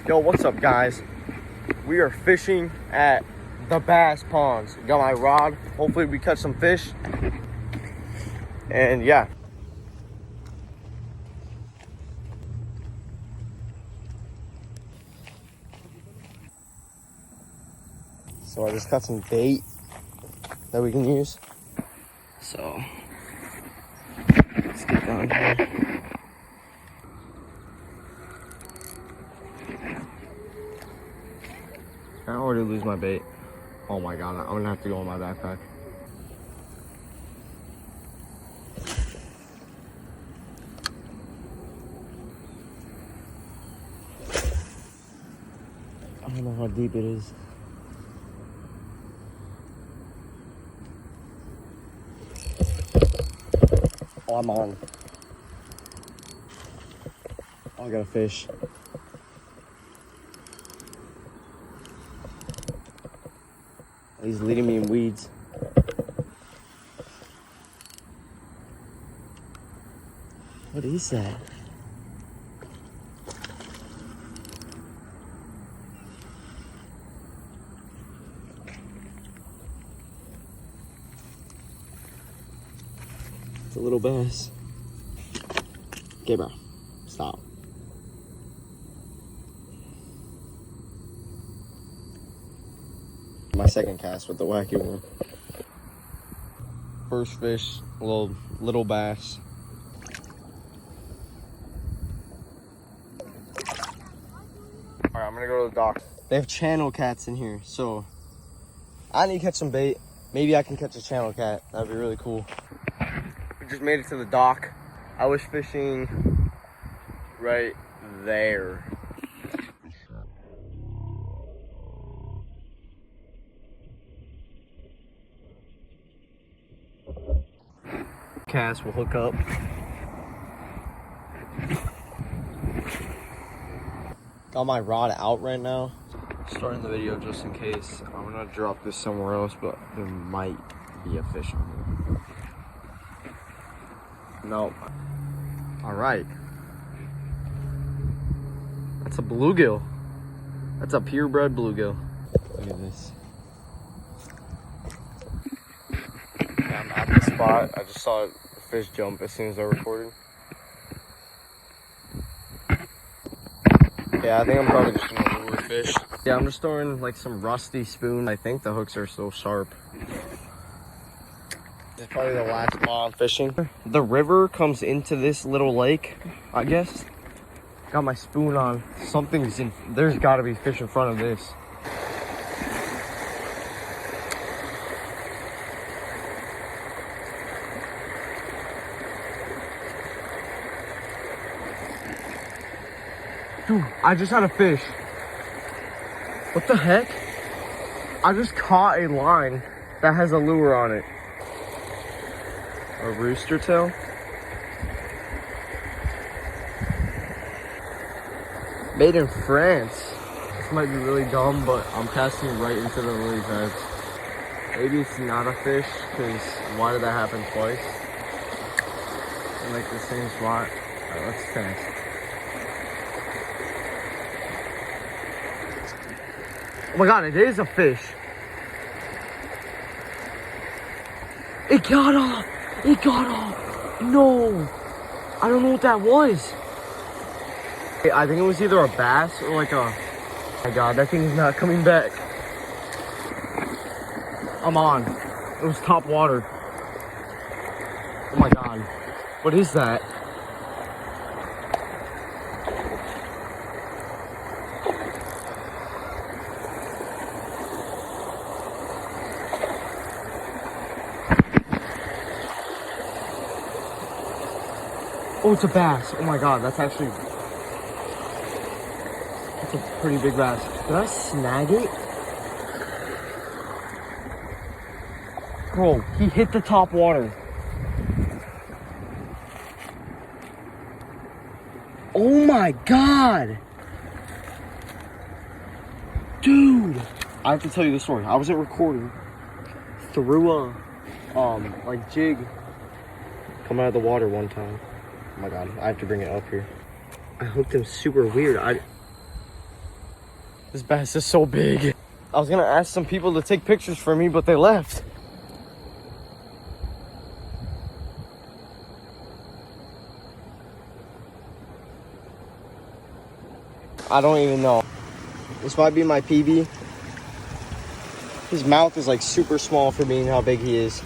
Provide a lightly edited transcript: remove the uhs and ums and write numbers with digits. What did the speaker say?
Yo, what's up, guys? We are fishing at the Bass Ponds. Got my rod. Hopefully we catch some fish. And yeah. So I just got some bait that we can use. So let's get down here. I already lose my bait. Oh my god, I'm gonna have to go in my backpack. I don't know how deep it is. Oh, I'm on. Oh, I got a fish. He's leading me in weeds. What is that? It's a little bass. Okay, bro. Stop. My second cast with the wacky one. First fish, little bass. All right, I'm gonna go to the dock. They have channel cats in here, so I need to catch some bait. Maybe I can catch a channel cat. That'd be really cool. We just made it to the dock. I was fishing right there. Cast will hook up. Got my rod out right now. Starting the video just in case. I'm gonna drop this somewhere else, but there might be a fish on it. Nope. All right. That's a bluegill. That's a purebred bluegill. Look at this. I'm at the spot. I just saw the fish jump as soon as I recorded. Yeah, I think I'm probably just gonna lure fish. Yeah, I'm just throwing like some rusty spoon. I think the hooks are so sharp. This is probably the last mile I'm fishing. The river comes into this little lake, I guess. Got my spoon on. Something's in. There's gotta be fish in front of this. Dude, I just had a fish. What the heck? I just caught a line that has a lure on it. A rooster tail? Made in France. This might be really dumb, but I'm casting right into the lily's heads. Maybe it's not a fish, because why did that happen twice? In like the same spot. Alright, let's cast. Oh my god, it is a fish. It got off. It got off. No. I don't know what that was. I think it was either a bass or like a... Oh my god, that thing is not coming back. I'm on. It was top water. Oh my god. What is that? Oh, it's a bass. Oh my god, that's actually... That's a pretty big bass. Did I snag it? Bro, he hit the top water. Oh my god! Dude! I have to tell you the story. I wasn't recording. Threw a, like jig come out of the water one time. Oh my god, I have to bring it up here. I hooked him super weird. This bass is so big. I was gonna ask some people to take pictures for me, but they left. I don't even know. This might be my PB. His mouth is like super small for being how big he is.